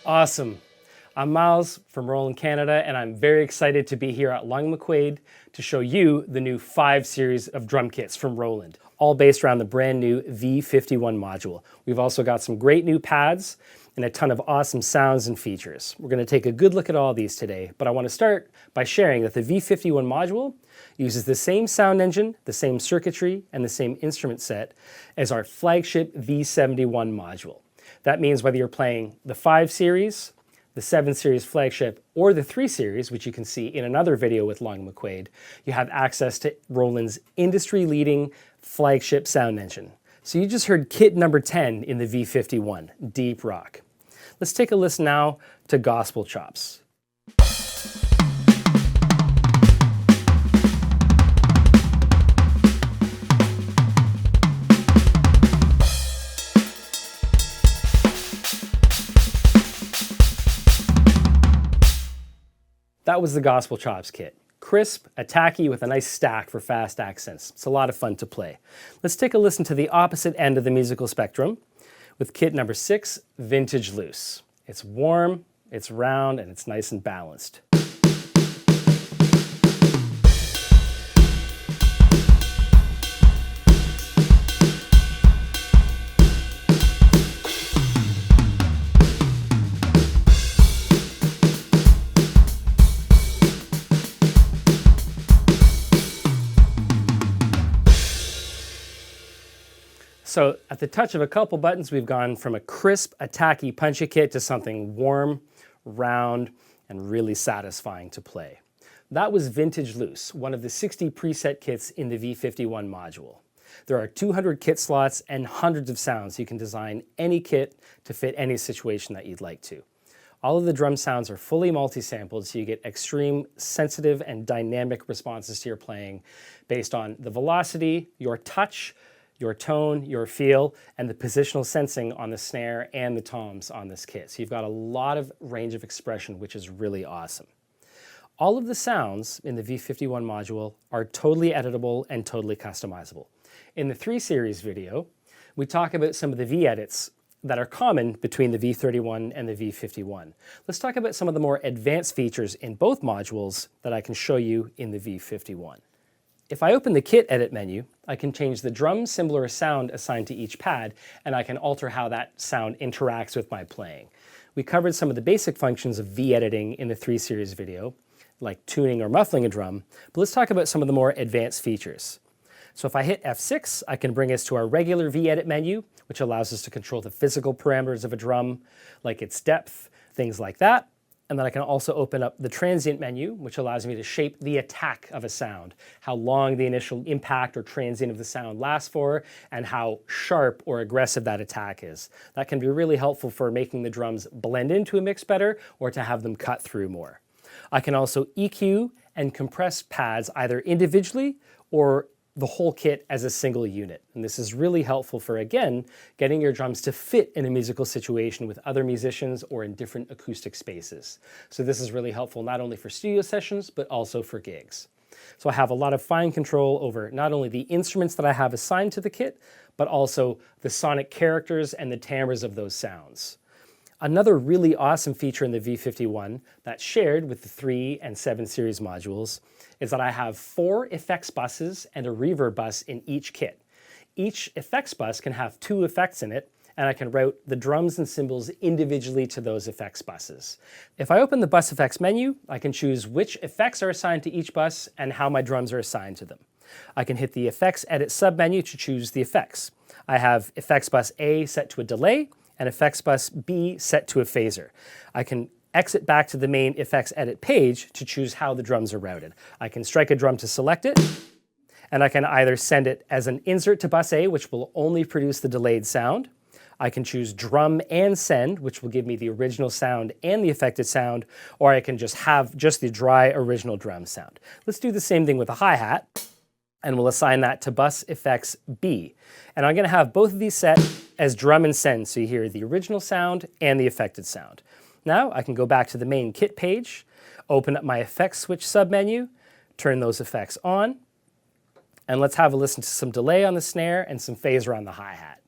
Awesome. I'm Miles from Roland Canada, and I'm very excited to be here at Long McQuaid to show you the new 5 series of drum kits from Roland, all based around the brand new V51 module. We've also got some great new pads and a ton of awesome sounds and features. We're going to take a good look at all these today, but I want to start by sharing that the V51 module uses the same sound engine, the same circuitry, and the same instrument set as our flagship V71 module. That means whether you're playing the 5 series, the 7 series flagship, or the 3 series, which you can see in another video with Long McQuaid, you have access to Roland's industry-leading flagship sound engine. So you just heard kit number 10 in the V51, Deep Rock. Let's take a listen now to Gospel Chops. That was the Gospel Chops kit. Crisp, attacky with a nice stack for fast accents. It's a lot of fun to play. Let's take a listen to the opposite end of the musical spectrum with kit number 6, Vintage Loose. It's warm, it's round, and it's nice and balanced. So at the touch of a couple buttons, we've gone from a crisp, attacky, punchy kit to something warm, round, and really satisfying to play. That was Vintage Loose, one of the 60 preset kits in the V51 module. There are 200 kit slots and hundreds of sounds. You can design any kit to fit any situation that you'd like to. All of the drum sounds are fully multi-sampled, so you get extreme, sensitive, and dynamic responses to your playing based on the velocity, your touch, your tone, your feel, and the positional sensing on the snare and the toms on this kit. So you've got a lot of range of expression, which is really awesome. All of the sounds in the V51 module are totally editable and totally customizable. In the 3 series video, we talk about some of the V-edits that are common between the V31 and the V51. Let's talk about some of the more advanced features in both modules that I can show you in the V51. If I open the kit edit menu, I can change the drum, cymbal, or sound assigned to each pad, and I can alter how that sound interacts with my playing. We covered some of the basic functions of V-editing in the 3 series video, like tuning or muffling a drum, but let's talk about some of the more advanced features. So if I hit F6, I can bring us to our regular V-edit menu, which allows us to control the physical parameters of a drum, like its depth, things like that. And then I can also open up the transient menu, which allows me to shape the attack of a sound, how long the initial impact or transient of the sound lasts for, and how sharp or aggressive that attack is. That can be really helpful for making the drums blend into a mix better or to have them cut through more. I can also EQ and compress pads either individually or the whole kit as a single unit. And this is really helpful for, again, getting your drums to fit in a musical situation with other musicians or in different acoustic spaces. So this is really helpful not only for studio sessions, but also for gigs. So I have a lot of fine control over not only the instruments that I have assigned to the kit, but also the sonic characters and the timbres of those sounds. Another really awesome feature in the V51 that's shared with the 3 and 7 series modules is that I have 4 effects buses and a reverb bus in each kit. Each effects bus can have 2 effects in it, and I can route the drums and cymbals individually to those effects buses. If I open the bus effects menu, I can choose which effects are assigned to each bus and how my drums are assigned to them. I can hit the effects edit submenu to choose the effects. I have effects bus A set to a delay, and effects bus B set to a phaser. I can exit back to the main effects edit page to choose how the drums are routed. I can strike a drum to select it, and I can either send it as an insert to bus A, which will only produce the delayed sound. I can choose drum and send, which will give me the original sound and the affected sound, or I can just have just the dry original drum sound. Let's do the same thing with a hi-hat, and we'll assign that to bus effects B. And I'm gonna have both of these set as drum and send, so you hear the original sound and the affected sound. Now I can go back to the main kit page, open up my effects switch submenu, turn those effects on, and let's have a listen to some delay on the snare and some phaser on the hi-hat.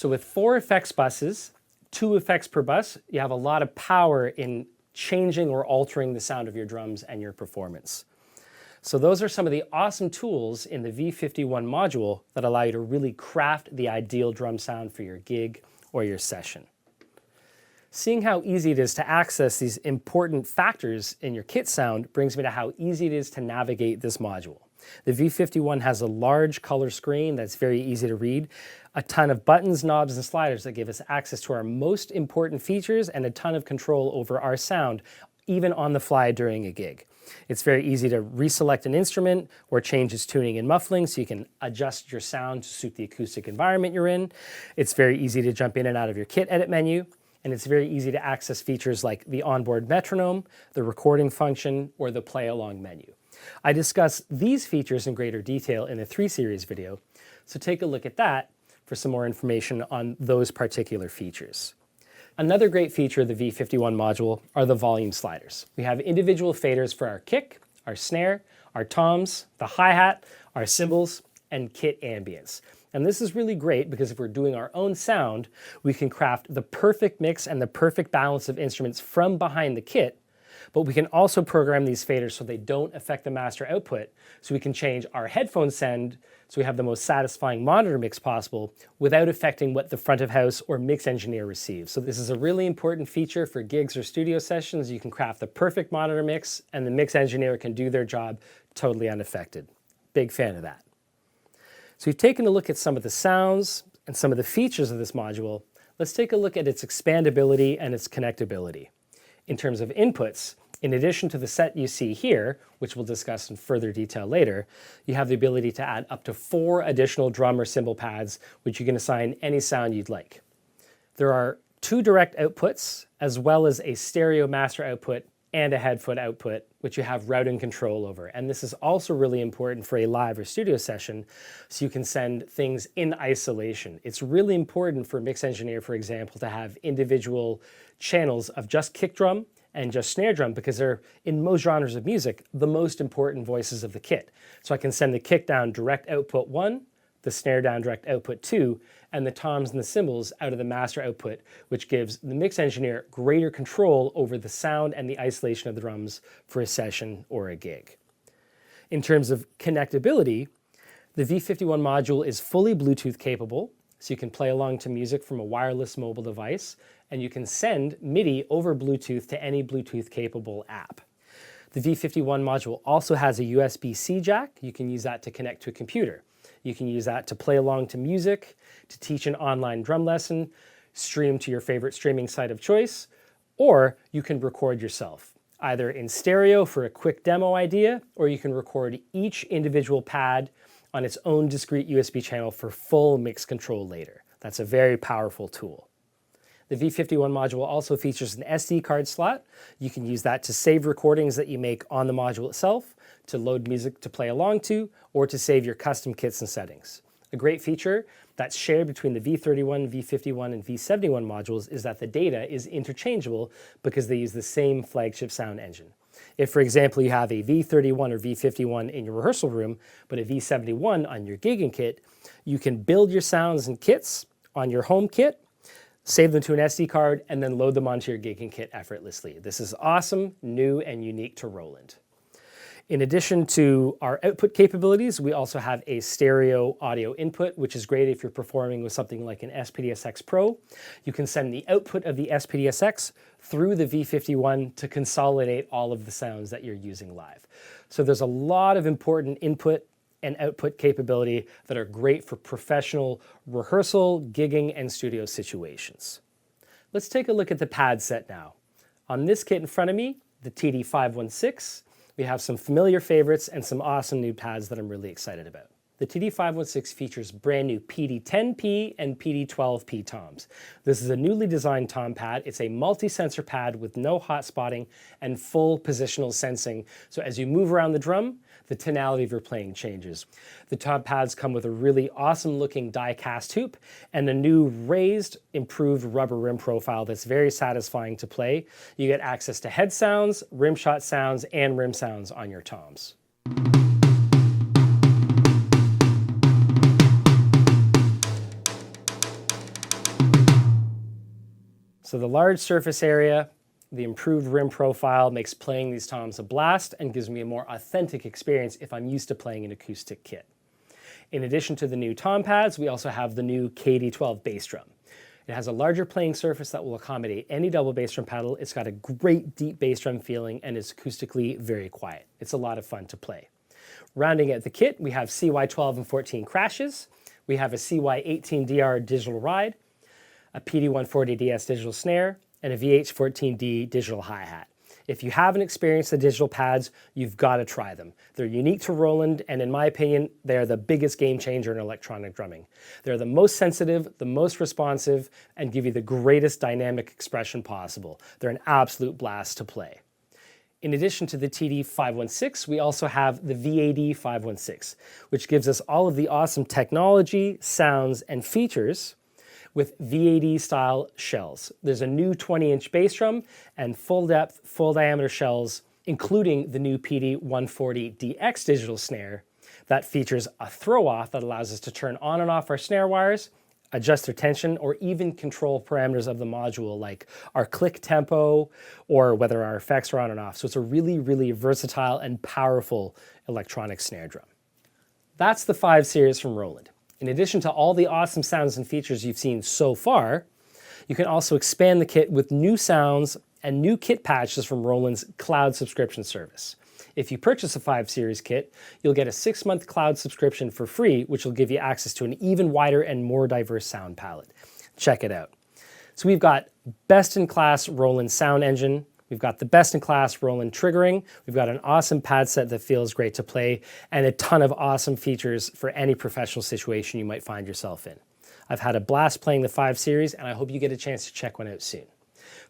So with 4 effects buses, 2 effects per bus, you have a lot of power in changing or altering the sound of your drums and your performance. So those are some of the awesome tools in the V51 module that allow you to really craft the ideal drum sound for your gig or your session. Seeing how easy it is to access these important factors in your kit sound brings me to how easy it is to navigate this module. The V51 has a large color screen that's very easy to read, a ton of buttons, knobs, and sliders that give us access to our most important features and a ton of control over our sound, even on the fly during a gig. It's very easy to reselect an instrument or change its tuning and muffling so you can adjust your sound to suit the acoustic environment you're in. It's very easy to jump in and out of your kit edit menu, and it's very easy to access features like the onboard metronome, the recording function, or the play along menu. I discuss these features in greater detail in the 3 series video, so take a look at that for some more information on those particular features. Another great feature of the V51 module are the volume sliders. We have individual faders for our kick, our snare, our toms, the hi-hat, our cymbals, and kit ambience. And this is really great because if we're doing our own sound, we can craft the perfect mix and the perfect balance of instruments from behind the kit, but we can also program these faders so they don't affect the master output, so we can change our headphone send so we have the most satisfying monitor mix possible without affecting what the front of house or mix engineer receives. So this is a really important feature for gigs or studio sessions. You can craft the perfect monitor mix and the mix engineer can do their job totally unaffected. Big fan of that. So we've taken a look at some of the sounds and some of the features of this module. Let's take a look at its expandability and its connectability. In terms of inputs, in addition to the set you see here, which we'll discuss in further detail later, you have the ability to add up to 4 additional drum or cymbal pads, which you can assign any sound you'd like. There are 2 direct outputs, as well as a stereo master output and a headphone output, which you have routing control over. And this is also really important for a live or studio session, so you can send things in isolation. It's really important for a mix engineer, for example, to have individual channels of just kick drum and just snare drum, because they're, in most genres of music, the most important voices of the kit. So I can send the kick down direct output 1, the snare down direct output 2, and the toms and the cymbals out of the master output, which gives the mix engineer greater control over the sound and the isolation of the drums for a session or a gig. In terms of connectability, the V51 module is fully Bluetooth capable, so you can play along to music from a wireless mobile device, and you can send MIDI over Bluetooth to any Bluetooth-capable app. The V51 module also has a USB-C jack. You can use that to connect to a computer. You can use that to play along to music, to teach an online drum lesson, stream to your favorite streaming site of choice, or you can record yourself, either in stereo for a quick demo idea, or you can record each individual pad on its own discrete USB channel for full mix control later. That's a very powerful tool. The V51 module also features an SD card slot. You can use that to save recordings that you make on the module itself, to load music to play along to, or to save your custom kits and settings. A great feature that's shared between the V31, V51, and V71 modules is that the data is interchangeable because they use the same flagship sound engine. If, for example, you have a V31 or V51 in your rehearsal room, but a V71 on your gigging kit, you can build your sounds and kits on your home kit, save them to an SD card, and then load them onto your gigging kit effortlessly. This is awesome, new, and unique to Roland. In addition to our output capabilities, we also have a stereo audio input, which is great if you're performing with something like an SPDSX Pro. You can send the output of the SPDSX through the V51 to consolidate all of the sounds that you're using live. So there's a lot of important input and output capability that are great for professional rehearsal, gigging, and studio situations. Let's take a look at the pad set now. On this kit in front of me, the TD-516, we have some familiar favorites and some awesome new pads that I'm really excited about. The TD-516 features brand new PD-10P and PD-12P toms. This is a newly designed tom pad. It's a multi-sensor pad with no hot spotting and full positional sensing. So as you move around the drum, the tonality of your playing changes. The tom pads come with a really awesome looking die cast hoop and a new raised, improved rubber rim profile that's very satisfying to play. You get access to head sounds, rim shot sounds, and rim sounds on your toms. So the large surface area, the improved rim profile makes playing these toms a blast and gives me a more authentic experience if I'm used to playing an acoustic kit. In addition to the new tom pads, we also have the new KD-12 bass drum. It has a larger playing surface that will accommodate any double bass drum pedal. It's got a great deep bass drum feeling and is acoustically very quiet. It's a lot of fun to play. Rounding out the kit, we have CY12 and 14 crashes. We have a CY18DR digital ride, a PD-140DS digital snare, and a VH14D digital hi-hat. If you haven't experienced the digital pads, you've got to try them. They're unique to Roland, and in my opinion, they are the biggest game changer in electronic drumming. They're the most sensitive, the most responsive, and give you the greatest dynamic expression possible. They're an absolute blast to play. In addition to the TD-516, we also have the VAD-516, which gives us all of the awesome technology, sounds, and features with VAD-style shells. There's a new 20-inch bass drum and full-depth, full-diameter shells, including the new PD-140DX digital snare that features a throw-off that allows us to turn on and off our snare wires, adjust their tension, or even control parameters of the module like our click tempo or whether our effects are on and off. So it's a really, really versatile and powerful electronic snare drum. That's the 5 Series from Roland. In addition to all the awesome sounds and features you've seen so far, you can also expand the kit with new sounds and new kit patches from Roland's cloud subscription service. If you purchase a 5 Series kit, you'll get a 6-month cloud subscription for free, which will give you access to an even wider and more diverse sound palette. Check it out. So we've got best-in-class Roland sound engine, we've got the best-in-class Roland triggering, we've got an awesome pad set that feels great to play, and a ton of awesome features for any professional situation you might find yourself in. I've had a blast playing the 5 Series, and I hope you get a chance to check one out soon.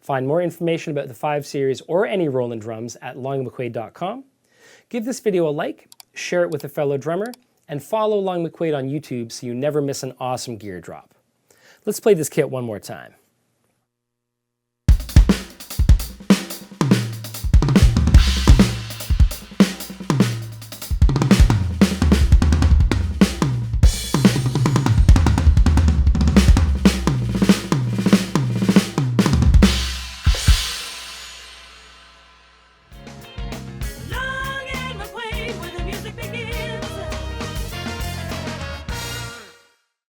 Find more information about the 5 Series or any Roland drums at longmcquade.com. Give this video a like, share it with a fellow drummer, and follow Long McQuaid on YouTube so you never miss an awesome gear drop. Let's play this kit one more time.